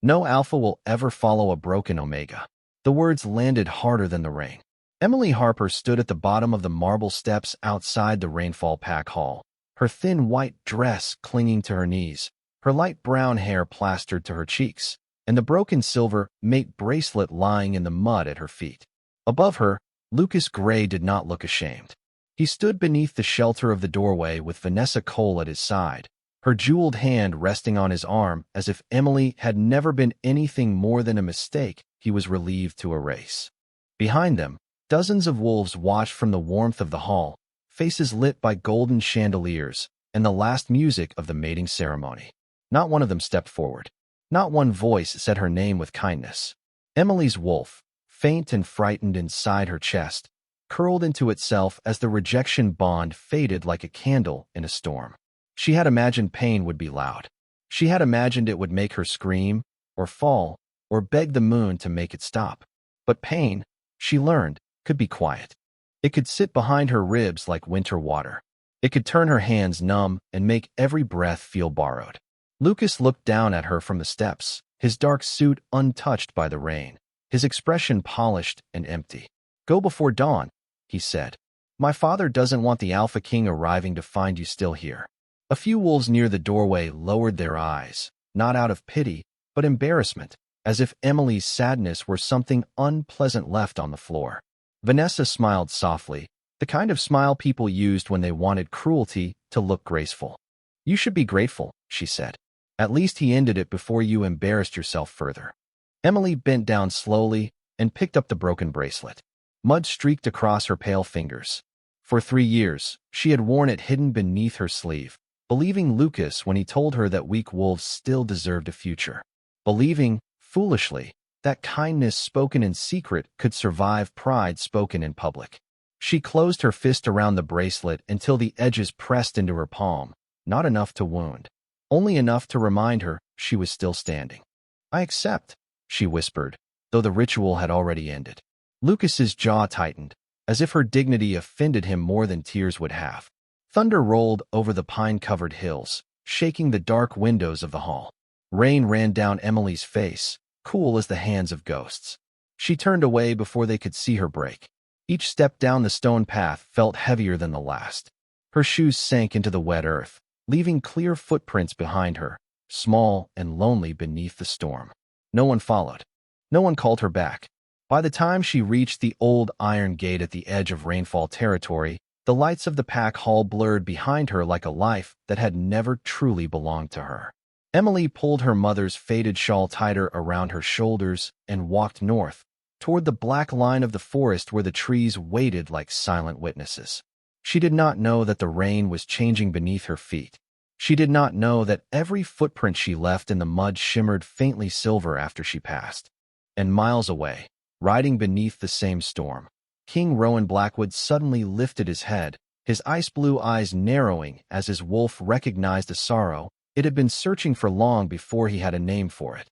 No alpha will ever follow a broken omega. The words landed harder than the rain. Emily Harper stood at the bottom of the marble steps outside the Rainfall Pack Hall, her thin white dress clinging to her knees, her light brown hair plastered to her cheeks, and the broken silver mate bracelet lying in the mud at her feet. Above her, Lucas Gray did not look ashamed. He stood beneath the shelter of the doorway with Vanessa Cole at his side, her jeweled hand resting on his arm as if Emily had never been anything more than a mistake he was relieved to erase. Behind them, dozens of wolves watched from the warmth of the hall, faces lit by golden chandeliers and the last music of the mating ceremony. Not one of them stepped forward. Not one voice said her name with kindness. Emily's wolf, faint and frightened inside her chest, curled into itself as the rejection bond faded like a candle in a storm. She had imagined pain would be loud. She had imagined it would make her scream, or fall, or beg the moon to make it stop. But pain, she learned, could be quiet. It could sit behind her ribs like winter water. It could turn her hands numb and make every breath feel borrowed. Lucas looked down at her from the steps, his dark suit untouched by the rain, his expression polished and empty. "Go before dawn," he said. "My father doesn't want the Alpha King arriving to find you still here." A few wolves near the doorway lowered their eyes, not out of pity, but embarrassment, as if Emily's sadness were something unpleasant left on the floor. Vanessa smiled softly, the kind of smile people used when they wanted cruelty to look graceful. "You should be grateful," she said. "At least he ended it before you embarrassed yourself further." Emily bent down slowly and picked up the broken bracelet. Mud streaked across her pale fingers. For 3 years, she had worn it hidden beneath her sleeve, believing Lucas when he told her that weak wolves still deserved a future. Believing, foolishly, that kindness spoken in secret could survive pride spoken in public. She closed her fist around the bracelet until the edges pressed into her palm, not enough to wound, only enough to remind her she was still standing. "I accept," she whispered, though the ritual had already ended. Lucas's jaw tightened, as if her dignity offended him more than tears would have. Thunder rolled over the pine-covered hills, shaking the dark windows of the hall. Rain ran down Emily's face, cool as the hands of ghosts. She turned away before they could see her break. Each step down the stone path felt heavier than the last. Her shoes sank into the wet earth, leaving clear footprints behind her, small and lonely beneath the storm. No one followed. No one called her back. By the time she reached the old iron gate at the edge of Rainfall territory, the lights of the pack hall blurred behind her like a life that had never truly belonged to her. Emily pulled her mother's faded shawl tighter around her shoulders and walked north, toward the black line of the forest where the trees waited like silent witnesses. She did not know that the rain was changing beneath her feet. She did not know that every footprint she left in the mud shimmered faintly silver after she passed. And miles away, riding beneath the same storm, King Rowan Blackwood suddenly lifted his head, his ice-blue eyes narrowing as his wolf recognized a sorrow it had been searching for long before he had a name for it.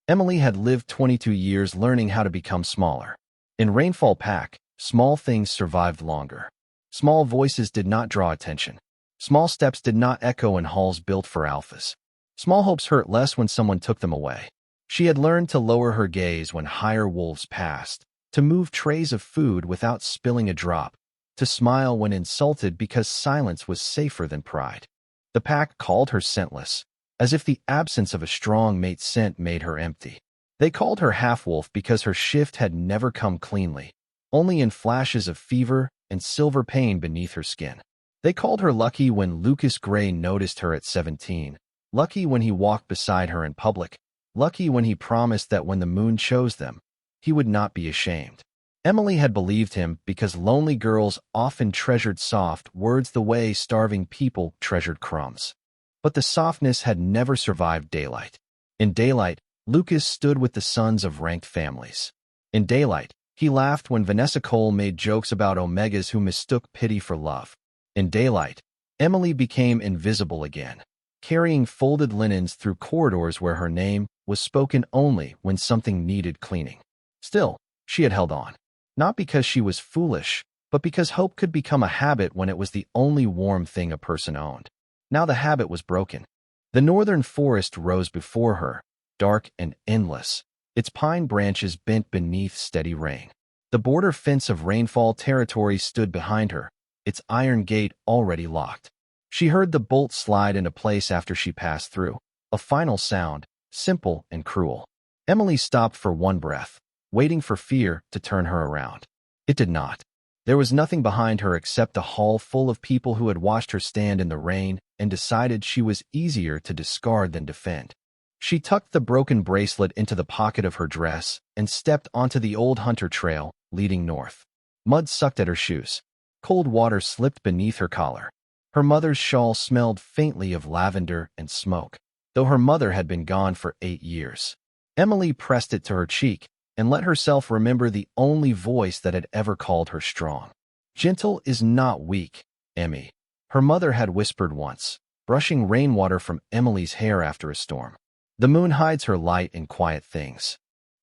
Emily had lived 22 years learning how to become smaller. In Rainfall Pack, small things survived longer. Small voices did not draw attention. Small steps did not echo in halls built for alphas. Small hopes hurt less when someone took them away. She had learned to lower her gaze when higher wolves passed, to move trays of food without spilling a drop, to smile when insulted because silence was safer than pride. The pack called her scentless, as if the absence of a strong mate's scent made her empty. They called her half-wolf because her shift had never come cleanly, only in flashes of fever and silver pain beneath her skin. They called her lucky when Lucas Gray noticed her at 17, lucky when he walked beside her in public, lucky when he promised that when the moon chose them, he would not be ashamed. Emily had believed him because lonely girls often treasured soft words the way starving people treasured crumbs. But the softness had never survived daylight. In daylight, Lucas stood with the sons of ranked families. In daylight, he laughed when Vanessa Cole made jokes about omegas who mistook pity for love. In daylight, Emily became invisible again, carrying folded linens through corridors where her name was spoken only when something needed cleaning. Still, she had held on. Not because she was foolish, but because hope could become a habit when it was the only warm thing a person owned. Now the habit was broken. The northern forest rose before her, dark and endless, its pine branches bent beneath steady rain. The border fence of rainfall territory stood behind her, its iron gate already locked. She heard the bolt slide into place after she passed through, a final sound, simple and cruel. Emily stopped for one breath, waiting for fear to turn her around. It did not. There was nothing behind her except a hall full of people who had watched her stand in the rain and decided she was easier to discard than defend. She tucked the broken bracelet into the pocket of her dress and stepped onto the old hunter trail leading north. Mud sucked at her shoes. Cold water slipped beneath her collar. Her mother's shawl smelled faintly of lavender and smoke, though her mother had been gone for 8 years. Emily pressed it to her cheek and let herself remember the only voice that had ever called her strong. Gentle is not weak, Emmy, her mother had whispered once, brushing rainwater from Emily's hair after a storm. The moon hides her light in quiet things.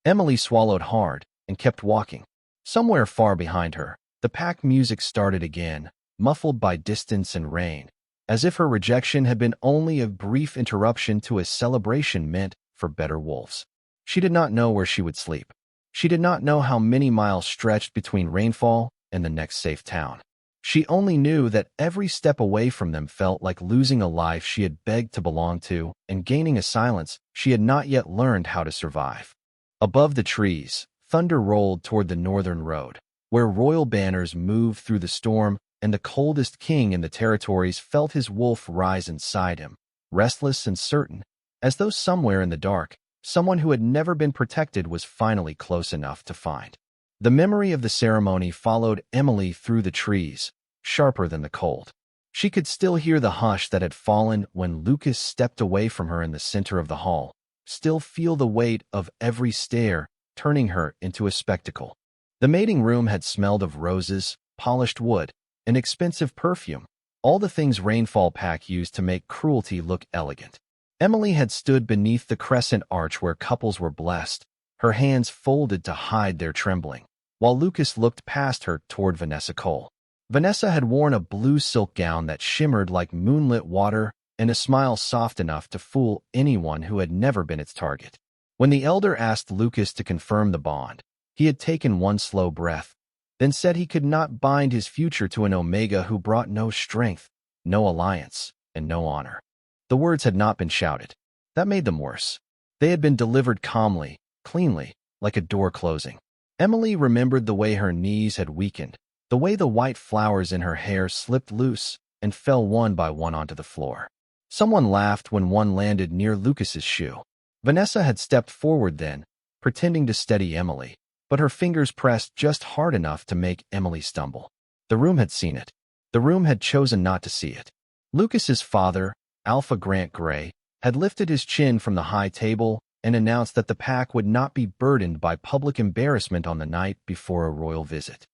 Emily swallowed hard and kept walking. Somewhere far behind her, the pack music started again, muffled by distance and rain, as if her rejection had been only a brief interruption to a celebration meant for better wolves. She did not know where she would sleep. She did not know how many miles stretched between rainfall and the next safe town. She only knew that every step away from them felt like losing a life she had begged to belong to and gaining a silence she had not yet learned how to survive. Above the trees, thunder rolled toward the northern road, where royal banners moved through the storm, and the coldest king in the territories felt his wolf rise inside him, restless and certain, as though somewhere in the dark, someone who had never been protected was finally close enough to find. The memory of the ceremony followed Emily through the trees, sharper than the cold. She could still hear the hush that had fallen when Lucas stepped away from her in the center of the hall, still feel the weight of every stare, turning her into a spectacle. The mating room had smelled of roses, polished wood, and expensive perfume, all the things Rainfall Pack used to make Cruelty look elegant. Emily had stood beneath the crescent arch where couples were blessed, her hands folded to hide their trembling, while Lucas looked past her toward Vanessa Cole. Vanessa had worn a blue silk gown that shimmered like moonlit water and a smile soft enough to fool anyone who had never been its target. When the elder asked Lucas to confirm the bond, he had taken one slow breath, then said he could not bind his future to an Omega who brought no strength, no alliance, and no honor. The words had not been shouted. That made them worse. They had been delivered calmly, cleanly, like a door closing. Emily remembered the way her knees had weakened, the way the white flowers in her hair slipped loose and fell one by one onto the floor. Someone laughed when one landed near Lucas's shoe. Vanessa had stepped forward then, pretending to steady Emily, but her fingers pressed just hard enough to make Emily stumble. The room had seen it. The room had chosen not to see it. Lucas's father, Alpha Grant Gray, had lifted his chin from the high table and announced that the pack would not be burdened by public embarrassment on the night before a royal visit.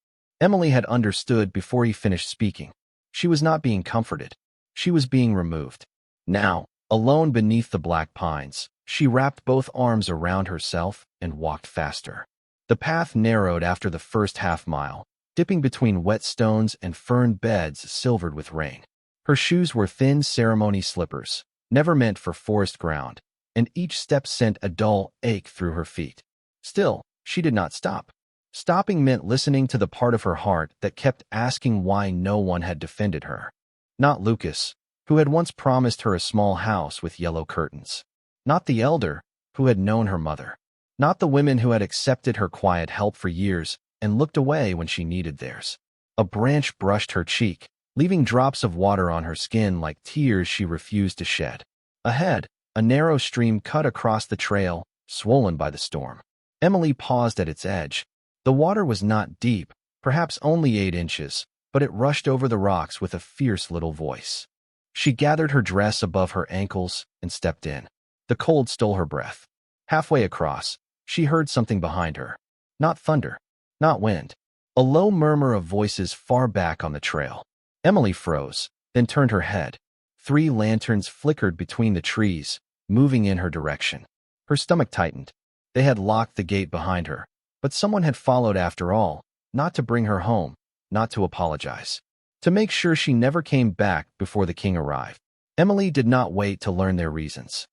Emily had understood before he finished speaking. She was not being comforted. She was being removed. Now, alone beneath the black pines, she wrapped both arms around herself and walked faster. The path narrowed after the first half-mile, dipping between wet stones and fern beds silvered with rain. Her shoes were thin ceremony slippers, never meant for forest ground, and each step sent a dull ache through her feet. Still, she did not stop. Stopping meant listening to the part of her heart that kept asking why no one had defended her. Not Lucas, who had once promised her a small house with yellow curtains. Not the elder, who had known her mother. Not the women who had accepted her quiet help for years and looked away when she needed theirs. A branch brushed her cheek, leaving drops of water on her skin like tears she refused to shed. Ahead, a narrow stream cut across the trail, swollen by the storm. Emily paused at its edge. The water was not deep, perhaps only 8 inches, but it rushed over the rocks with a fierce little voice. She gathered her dress above her ankles and stepped in. The cold stole her breath. Halfway across, she heard something behind her. Not thunder, not wind. A low murmur of voices far back on the trail. Emily froze, then turned her head. 3 lanterns flickered between the trees, moving in her direction. Her stomach tightened. They had locked the gate behind her, but someone had followed after all, not to bring her home, not to apologize. To make sure she never came back before the king arrived. Emily did not wait to learn their reasons.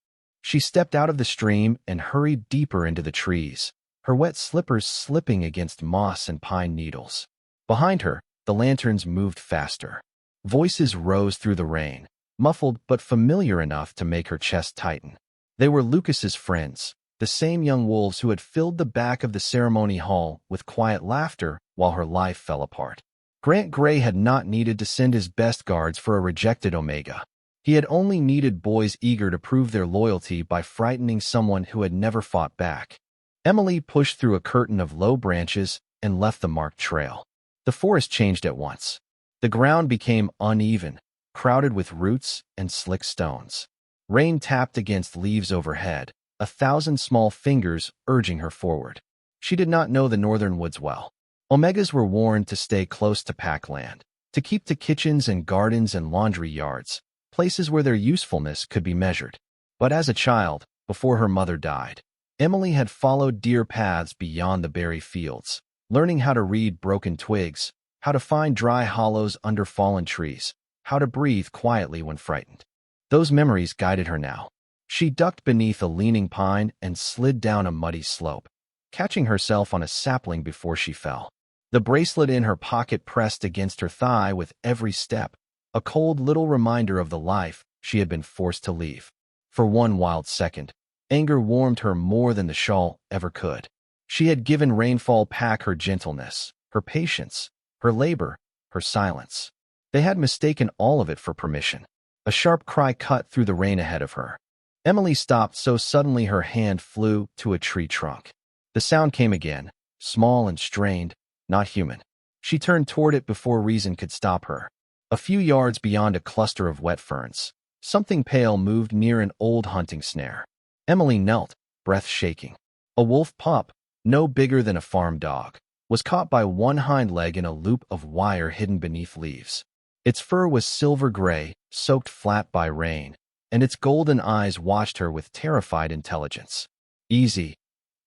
She stepped out of the stream and hurried deeper into the trees, her wet slippers slipping against moss and pine needles. Behind her, the lanterns moved faster. Voices rose through the rain, muffled but familiar enough to make her chest tighten. They were Lucas's friends, the same young wolves who had filled the back of the ceremony hall with quiet laughter while her life fell apart. Grant Gray had not needed to send his best guards for a rejected Omega. He had only needed boys eager to prove their loyalty by frightening someone who had never fought back. Emily pushed through a curtain of low branches and left the marked trail. The forest changed at once. The ground became uneven, crowded with roots and slick stones. Rain tapped against leaves overhead, 1,000 small fingers urging her forward. She did not know the northern woods well. Omegas were warned to stay close to packland, to keep to kitchens and gardens and laundry yards, places where their usefulness could be measured. But as a child, before her mother died, Emily had followed deer paths beyond the berry fields, learning how to read broken twigs, how to find dry hollows under fallen trees, how to breathe quietly when frightened. Those memories guided her now. She ducked beneath a leaning pine and slid down a muddy slope, catching herself on a sapling before she fell. The bracelet in her pocket pressed against her thigh with every step, a cold little reminder of the life she had been forced to leave. For one wild second, anger warmed her more than the shawl ever could. She had given Rainfall Pack her gentleness, her patience, her labor, her silence. They had mistaken all of it for permission. A sharp cry cut through the rain ahead of her. Emily stopped so suddenly her hand flew to a tree trunk. The sound came again, small and strained, not human. She turned toward it before reason could stop her. A few yards beyond a cluster of wet ferns, something pale moved near an old hunting snare. Emily knelt, breath shaking. A wolf pup, no bigger than a farm dog, was caught by one hind leg in a loop of wire hidden beneath leaves. Its fur was silver gray, soaked flat by rain, and its golden eyes watched her with terrified intelligence. "Easy,"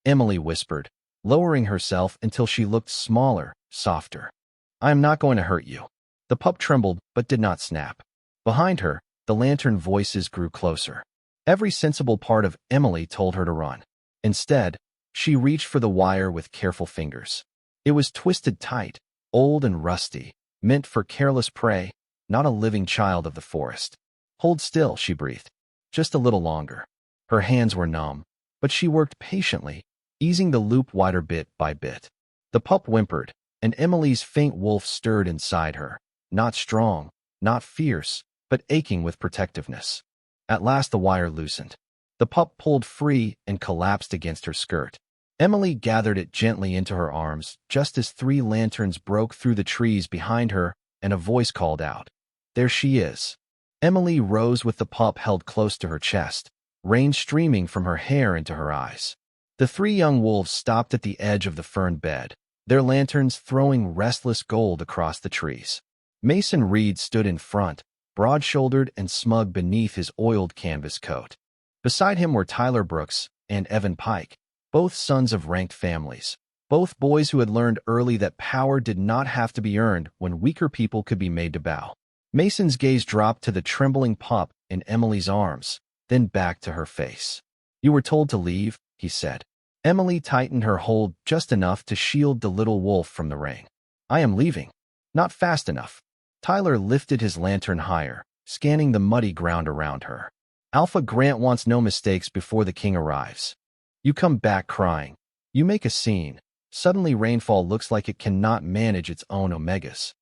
Emily whispered, lowering herself until she looked smaller, softer. "I am not going to hurt you." The pup trembled but did not snap. Behind her, the lantern voices grew closer. Every sensible part of Emily told her to run. Instead, she reached for the wire with careful fingers. It was twisted tight, old and rusty, meant for careless prey, not a living child of the forest. "Hold still," she breathed. "Just a little longer." Her hands were numb, but she worked patiently, easing the loop wider bit by bit. The pup whimpered, and Emily's faint wolf stirred inside her, not strong, not fierce, but aching with protectiveness. At last the wire loosened. The pup pulled free and collapsed against her skirt. Emily gathered it gently into her arms just as 3 lanterns broke through the trees behind her and a voice called out, "There she is." Emily rose with the pup held close to her chest, rain streaming from her hair into her eyes. The 3 young wolves stopped at the edge of the fern bed, their lanterns throwing restless gold across the trees. Mason Reed stood in front, broad-shouldered and smug beneath his oiled canvas coat. Beside him were Tyler Brooks and Evan Pike, both sons of ranked families, both boys who had learned early that power did not have to be earned when weaker people could be made to bow. Mason's gaze dropped to the trembling pup in Emily's arms, then back to her face. "You were told to leave," he said. Emily tightened her hold just enough to shield the little wolf from the rain. "I am leaving." "Not fast enough." Tyler lifted his lantern higher, scanning the muddy ground around her. "Alpha Grant wants no mistakes before the king arrives. You come back crying. You make a scene. Suddenly Rainfall looks like it cannot manage its own Omegas."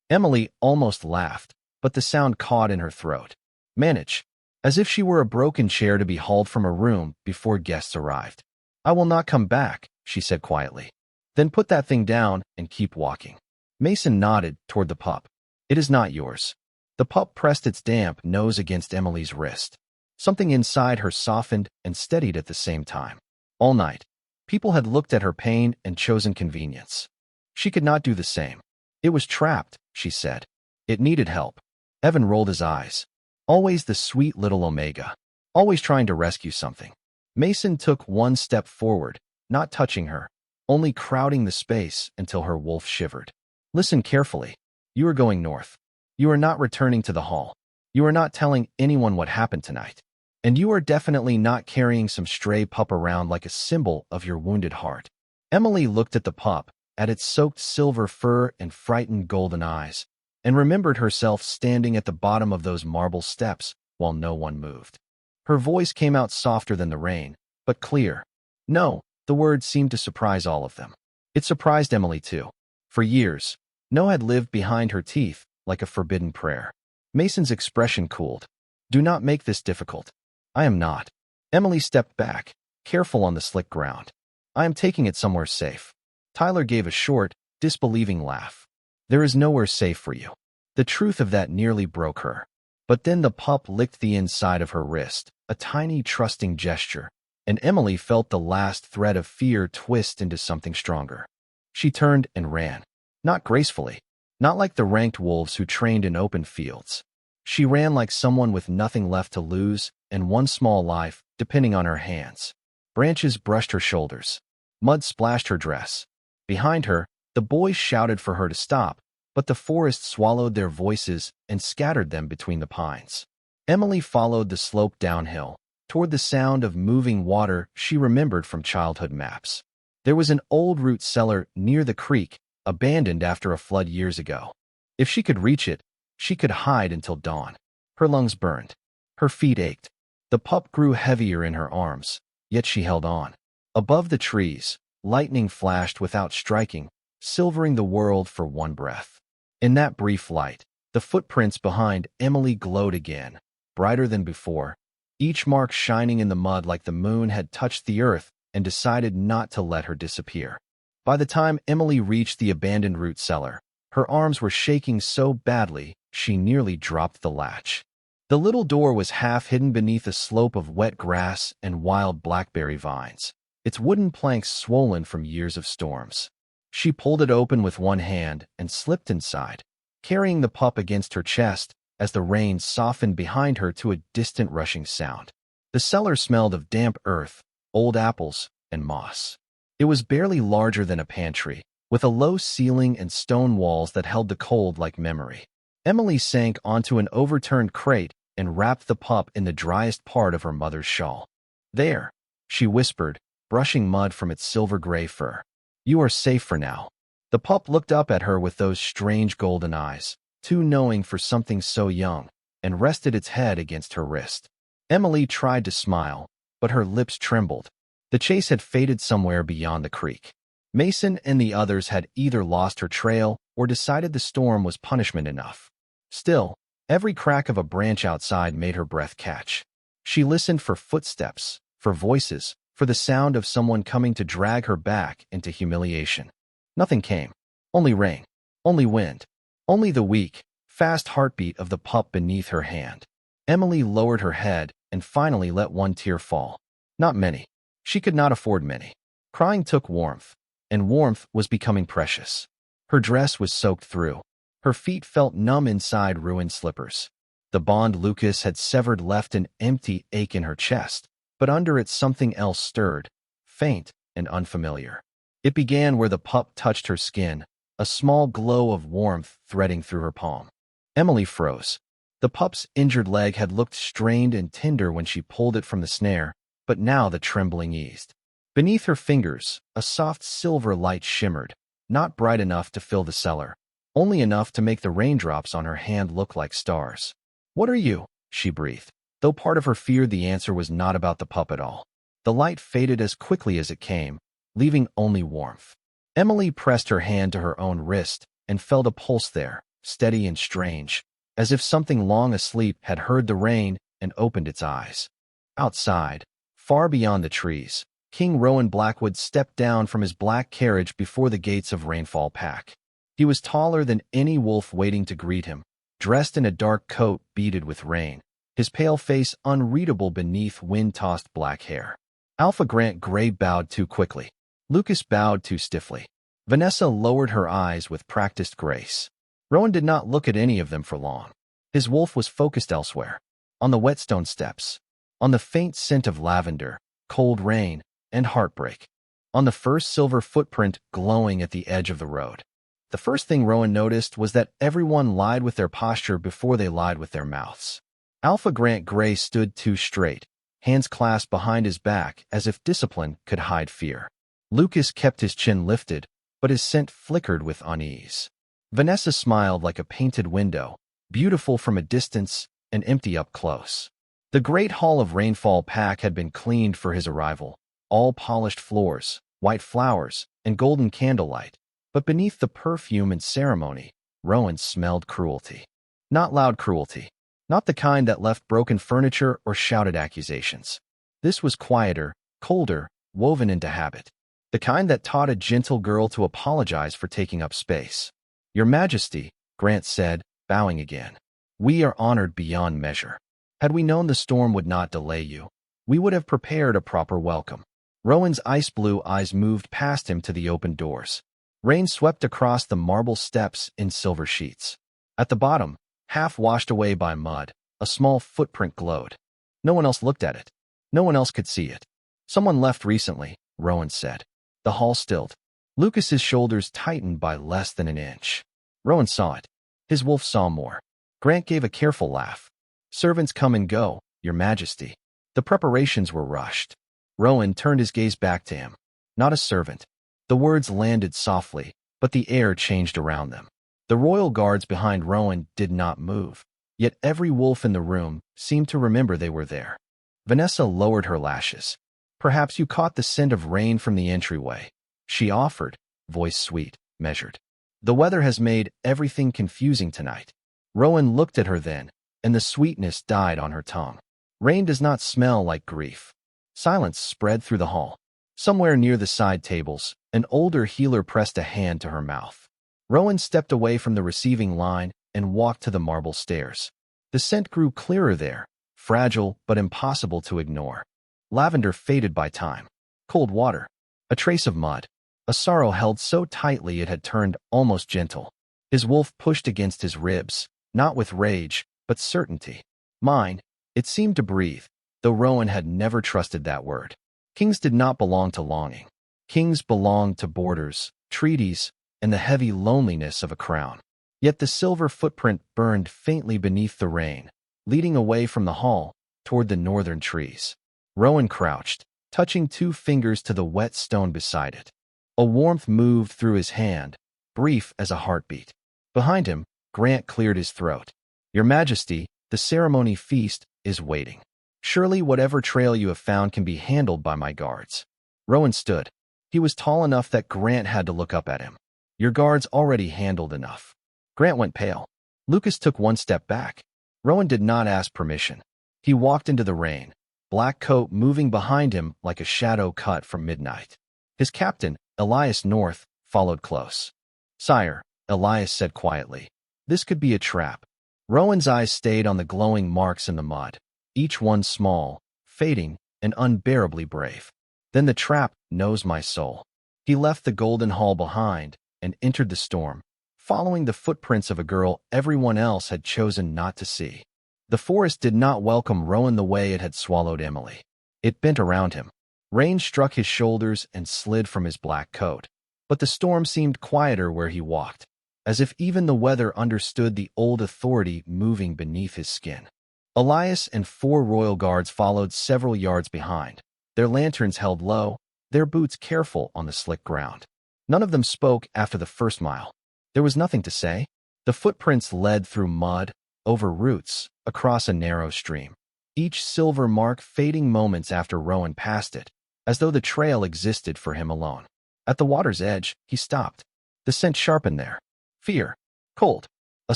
Emily almost laughed, but the sound caught in her throat. "Manage?" As if she were a broken chair to be hauled from a room before guests arrived. "I will not come back," she said quietly. "Then put that thing down and keep walking." Mason nodded toward the pup. "It is not yours." The pup pressed its damp nose against Emily's wrist. Something inside her softened and steadied at the same time. All night, people had looked at her pain and chosen convenience. She could not do the same. "It was trapped," she said. "It needed help." Evan rolled his eyes. Always the sweet little Omega. Always trying to rescue something. Mason took one step forward, not touching her, only crowding the space until her wolf shivered. "Listen carefully. You are going north. You are not returning to the hall. You are not telling anyone what happened tonight." And you are definitely not carrying some stray pup around like a symbol of your wounded heart. Emily looked at the pup, at its soaked silver fur and frightened golden eyes, and remembered herself standing at the bottom of those marble steps while no one moved. Her voice came out softer than the rain, but clear. No, the words seemed to surprise all of them. It surprised Emily too. For years, no had lived behind her teeth like a forbidden prayer. Mason's expression cooled. Do not make this difficult. I am not. Emily stepped back, careful on the slick ground. I am taking it somewhere safe. Tyler gave a short, disbelieving laugh. There is nowhere safe for you. The truth of that nearly broke her. But then the pup licked the inside of her wrist, a tiny, trusting gesture, and Emily felt the last thread of fear twist into something stronger. She turned and ran. Not gracefully. Not like the ranked wolves who trained in open fields. She ran like someone with nothing left to lose and one small life depending on her hands. Branches brushed her shoulders. Mud splashed her dress. Behind her, the boys shouted for her to stop, but the forest swallowed their voices and scattered them between the pines. Emily followed the slope downhill, toward the sound of moving water she remembered from childhood maps. There was an old root cellar near the creek, abandoned after a flood years ago. If she could reach it, she could hide until dawn. Her lungs burned. Her feet ached. The pup grew heavier in her arms, yet she held on. Above the trees, lightning flashed without striking, silvering the world for one breath. In that brief light, the footprints behind Emily glowed again, brighter than before, each mark shining in the mud like the moon had touched the earth and decided not to let her disappear. By the time Emily reached the abandoned root cellar, her arms were shaking so badly she nearly dropped the latch. The little door was half hidden beneath a slope of wet grass and wild blackberry vines, its wooden planks swollen from years of storms. She pulled it open with one hand and slipped inside, carrying the pup against her chest as the rain softened behind her to a distant rushing sound. The cellar smelled of damp earth, old apples, and moss. It was barely larger than a pantry, with a low ceiling and stone walls that held the cold like memory. Emily sank onto an overturned crate and wrapped the pup in the driest part of her mother's shawl. There, she whispered, brushing mud from its silver-gray fur. You are safe for now. The pup looked up at her with those strange golden eyes, too knowing for something so young, and rested its head against her wrist. Emily tried to smile, but her lips trembled. The chase had faded somewhere beyond the creek. Mason and the others had either lost her trail or decided the storm was punishment enough. Still, every crack of a branch outside made her breath catch. She listened for footsteps, for voices, for the sound of someone coming to drag her back into humiliation. Nothing came. Only rain. Only wind. Only the weak, fast heartbeat of the pup beneath her hand. Emily lowered her head and finally let one tear fall. Not many. She could not afford many. Crying took warmth, and warmth was becoming precious. Her dress was soaked through. Her feet felt numb inside ruined slippers. The bond Lucas had severed left an empty ache in her chest, but under it something else stirred, faint and unfamiliar. It began where the pup touched her skin, a small glow of warmth threading through her palm. Emily froze. The pup's injured leg had looked strained and tender when she pulled it from the snare, but now the trembling eased. Beneath her fingers, a soft silver light shimmered, not bright enough to fill the cellar, only enough to make the raindrops on her hand look like stars. What are you? She breathed, though part of her feared the answer was not about the pup at all. The light faded as quickly as it came, leaving only warmth. Emily pressed her hand to her own wrist and felt a pulse there, steady and strange, as if something long asleep had heard the rain and opened its eyes. Outside, far beyond the trees, King Rowan Blackwood stepped down from his black carriage before the gates of Rainfall Pack. He was taller than any wolf waiting to greet him, dressed in a dark coat beaded with rain, his pale face unreadable beneath wind-tossed black hair. Alpha Grant Gray bowed too quickly. Lucas bowed too stiffly. Vanessa lowered her eyes with practiced grace. Rowan did not look at any of them for long. His wolf was focused elsewhere, on the whetstone steps, on the faint scent of lavender, cold rain, and heartbreak, on the first silver footprint glowing at the edge of the road. The first thing Rowan noticed was that everyone lied with their posture before they lied with their mouths. Alpha Grant Gray stood too straight, hands clasped behind his back as if discipline could hide fear. Lucas kept his chin lifted, but his scent flickered with unease. Vanessa smiled like a painted window, beautiful from a distance and empty up close. The great hall of Rainfall Pack had been cleaned for his arrival, all polished floors, white flowers, and golden candlelight. But beneath the perfume and ceremony, Rowan smelled cruelty. Not loud cruelty. Not the kind that left broken furniture or shouted accusations. This was quieter, colder, woven into habit. The kind that taught a gentle girl to apologize for taking up space. "Your Majesty," Grant said, bowing again. "We are honored beyond measure. Had we known the storm would not delay you, we would have prepared a proper welcome." Rowan's ice-blue eyes moved past him to the open doors. Rain swept across the marble steps in silver sheets. At the bottom, half washed away by mud, a small footprint glowed. No one else looked at it. No one else could see it. "Someone left recently," Rowan said. The hall stilled. Lucas's shoulders tightened by less than an inch. Rowan saw it. His wolf saw more. Grant gave a careful laugh. "Servants come and go, Your Majesty." The preparations were rushed. Rowan turned his gaze back to him. "Not a servant." The words landed softly, but the air changed around them. The royal guards behind Rowan did not move, yet every wolf in the room seemed to remember they were there. Vanessa lowered her lashes. "Perhaps you caught the scent of rain from the entryway," she offered, voice sweet, measured. "The weather has made everything confusing tonight." Rowan looked at her then, and the sweetness died on her tongue. "Rain does not smell like grief." Silence spread through the hall. Somewhere near the side tables, an older healer pressed a hand to her mouth. Rowan stepped away from the receiving line and walked to the marble stairs. The scent grew clearer there, fragile but impossible to ignore. Lavender faded by time. Cold water. A trace of mud. A sorrow held so tightly it had turned almost gentle. His wolf pushed against his ribs, not with rage, but certainty. "Mine." It seemed to breathe, though Rowan had never trusted that word. Kings did not belong to longing. Kings belonged to borders, treaties, and the heavy loneliness of a crown. Yet the silver footprint burned faintly beneath the rain, leading away from the hall toward the northern trees. Rowan crouched, touching 2 fingers to the wet stone beside it. A warmth moved through his hand, brief as a heartbeat. Behind him, Grant cleared his throat. "Your Majesty, the ceremony feast is waiting. Surely whatever trail you have found can be handled by my guards." Rowan stood. He was tall enough that Grant had to look up at him. "Your guards already handled enough." Grant went pale. Lucas took 1 step back. Rowan did not ask permission. He walked into the rain, black coat moving behind him like a shadow cut from midnight. His captain, Elias North, followed close. "Sire," Elias said quietly, "this could be a trap." Rowan's eyes stayed on the glowing marks in the mud, each one small, fading, and unbearably brave. "Then the trap knows my soul." He left the golden hall behind and entered the storm, following the footprints of a girl everyone else had chosen not to see. The forest did not welcome Rowan the way it had swallowed Emily. It bent around him. Rain struck his shoulders and slid from his black coat. But the storm seemed quieter where he walked, as if even the weather understood the old authority moving beneath his skin. Elias and 4 royal guards followed several yards behind, their lanterns held low, their boots careful on the slick ground. None of them spoke after the first mile. There was nothing to say. The footprints led through mud, over roots, across a narrow stream, each silver mark fading moments after Rowan passed it, as though the trail existed for him alone. At the water's edge, he stopped. The scent sharpened there. Fear. Cold. A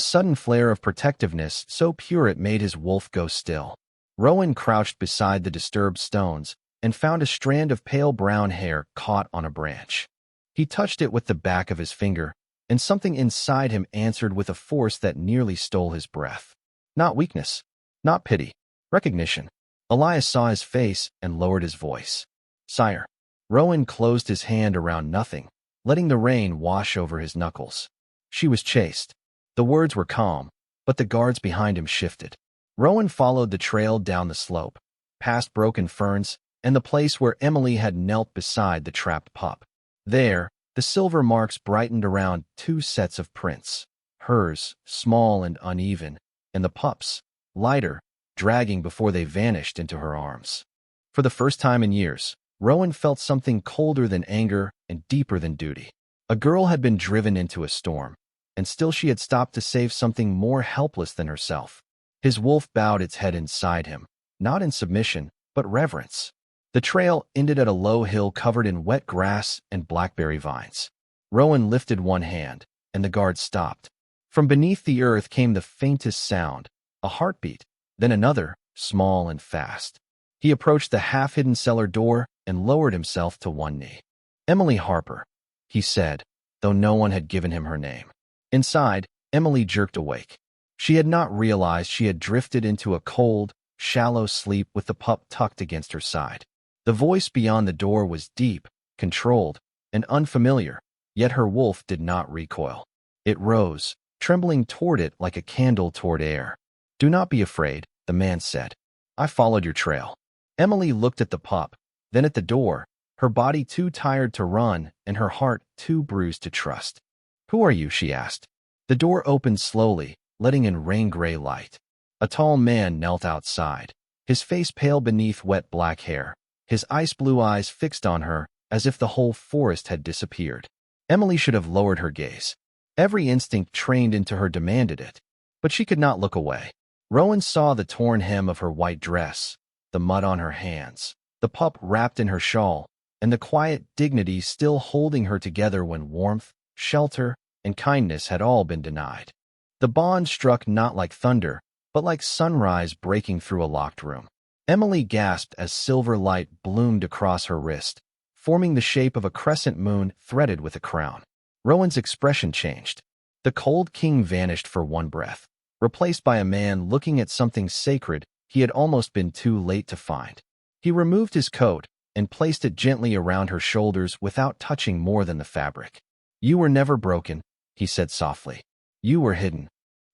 sudden flare of protectiveness so pure it made his wolf go still. Rowan crouched beside the disturbed stones and found a strand of pale brown hair caught on a branch. He touched it with the back of his finger, and something inside him answered with a force that nearly stole his breath. Not weakness. Not pity. Recognition. Elias saw his face and lowered his voice. "Sire." Rowan closed his hand around nothing, letting the rain wash over his knuckles. "She was chased." The words were calm, but the guards behind him shifted. Rowan followed the trail down the slope, past broken ferns, and the place where Emily had knelt beside the trapped pup. There, the silver marks brightened around 2 sets of prints, hers, small and uneven, and the pup's, lighter, dragging before they vanished into her arms. For the first time in years, Rowan felt something colder than anger and deeper than duty. A girl had been driven into a storm, and still she had stopped to save something more helpless than herself. His wolf bowed its head inside him, not in submission, but reverence. The trail ended at a low hill covered in wet grass and blackberry vines. Rowan lifted one hand, and the guard stopped. From beneath the earth came the faintest sound, a heartbeat, then another, small and fast. He approached the half-hidden cellar door and lowered himself to one knee. "Emily Harper," he said, though no one had given him her name. Inside, Emily jerked awake. She had not realized she had drifted into a cold, shallow sleep with the pup tucked against her side. The voice beyond the door was deep, controlled, and unfamiliar, yet her wolf did not recoil. It rose, trembling toward it like a candle toward air. "Do not be afraid," the man said. "I followed your trail." Emily looked at the pup, then at the door, her body too tired to run and her heart too bruised to trust. "Who are you?" she asked. The door opened slowly, letting in rain-gray light. A tall man knelt outside, his face pale beneath wet black hair, his ice-blue eyes fixed on her as if the whole forest had disappeared. Emily should have lowered her gaze. Every instinct trained into her demanded it, but she could not look away. Rowan saw the torn hem of her white dress, the mud on her hands, the pup wrapped in her shawl, and the quiet dignity still holding her together when warmth, shelter, and kindness had all been denied. The bond struck not like thunder, but like sunrise breaking through a locked room. Emily gasped as silver light bloomed across her wrist, forming the shape of a crescent moon threaded with a crown. Rowan's expression changed. The cold king vanished for one breath, replaced by a man looking at something sacred he had almost been too late to find. He removed his coat and placed it gently around her shoulders without touching more than the fabric. "You were never broken," he said softly. "You were hidden."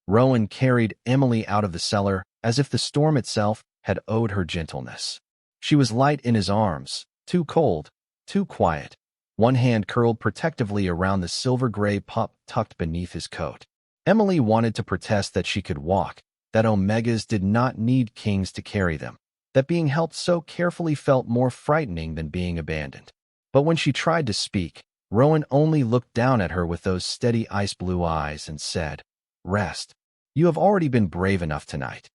Rowan carried Emily out of the cellar as if the storm itself had owed her gentleness. She was light in his arms, too cold, too quiet. One hand curled protectively around the silver-gray pup tucked beneath his coat. Emily wanted to protest that she could walk, that omegas did not need kings to carry them, that being helped so carefully felt more frightening than being abandoned. But when she tried to speak, Rowan only looked down at her with those steady ice-blue eyes and said, "Rest. You have already been brave enough tonight."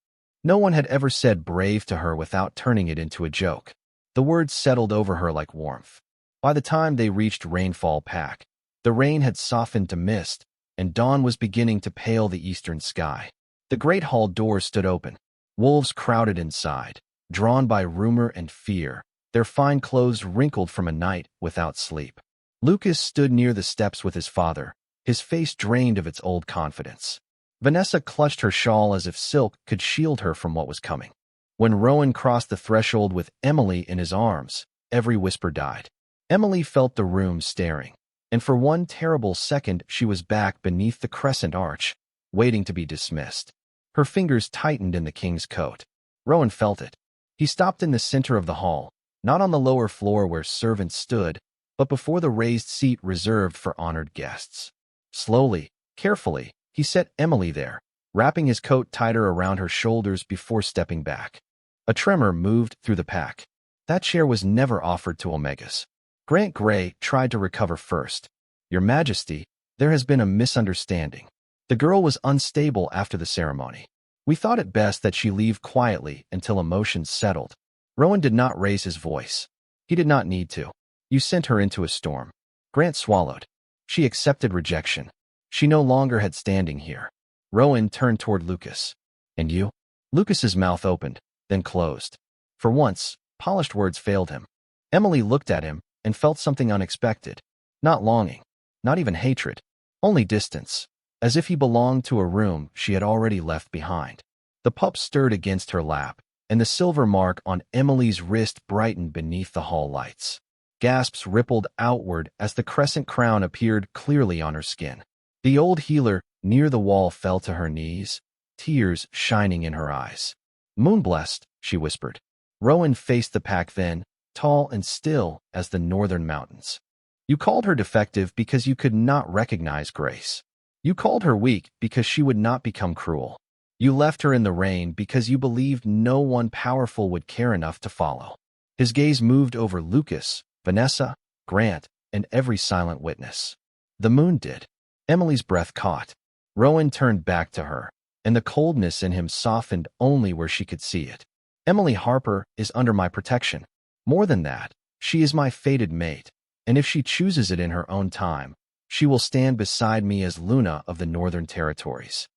No one had ever said brave to her without turning it into a joke. The words settled over her like warmth. By the time they reached Rainfall Pack, the rain had softened to mist, and dawn was beginning to pale the eastern sky. The great hall door stood open. Wolves crowded inside, drawn by rumor and fear, their fine clothes wrinkled from a night without sleep. Lucas stood near the steps with his father, his face drained of its old confidence. Vanessa clutched her shawl as if silk could shield her from what was coming. When Rowan crossed the threshold with Emily in his arms, every whisper died. Emily felt the room staring, and for one terrible second she was back beneath the crescent arch, waiting to be dismissed. Her fingers tightened in the king's coat. Rowan felt it. He stopped in the center of the hall, not on the lower floor where servants stood, but before the raised seat reserved for honored guests. Slowly, carefully, he set Emily there, wrapping his coat tighter around her shoulders before stepping back. A tremor moved through the pack. That chair was never offered to Omegas. Grant Gray tried to recover first. "Your Majesty, there has been a misunderstanding." The girl was unstable after the ceremony. "We thought it best that she leave quietly until emotions settled." Rowan did not raise his voice. He did not need to. "You sent her into a storm." Grant swallowed. She accepted rejection. She no longer had standing here. Rowan turned toward Lucas. "And you?" Lucas's mouth opened, then closed. For once, polished words failed him. Emily looked at him and felt something unexpected. Not longing, not even hatred, only distance, as if he belonged to a room she had already left behind. The pup stirred against her lap, and the silver mark on Emily's wrist brightened beneath the hall lights. Gasps rippled outward as the crescent crown appeared clearly on her skin. The old healer near the wall fell to her knees, tears shining in her eyes. "Moonblessed," she whispered. Rowan faced the pack then, tall and still as the northern mountains. "You called her defective because you could not recognize grace. You called her weak because she would not become cruel. You left her in the rain because you believed no one powerful would care enough to follow. His gaze moved over Lucas, Vanessa, Grant, and every silent witness. The moon did. Emily's breath caught. Rowan turned back to her, and the coldness in him softened only where she could see it. Emily Harper is under my protection. More than that, she is my fated mate, and if she chooses it in her own time, she will stand beside me as Luna of the Northern Territories.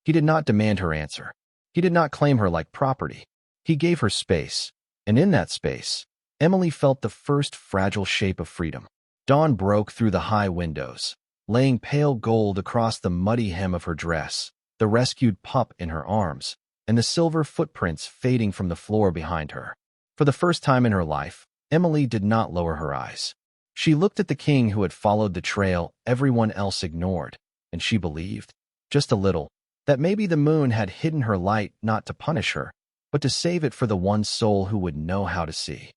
He did not demand her answer. He did not claim her like property. He gave her space, and in that space, Emily felt the first fragile shape of freedom. Dawn broke through the high windows, laying pale gold across the muddy hem of her dress, the rescued pup in her arms, and the silver footprints fading from the floor behind her. For the first time in her life, Emily did not lower her eyes. She looked at the king who had followed the trail everyone else ignored, and she believed, just a little, that maybe the moon had hidden her light not to punish her, but to save it for the one soul who would know how to see.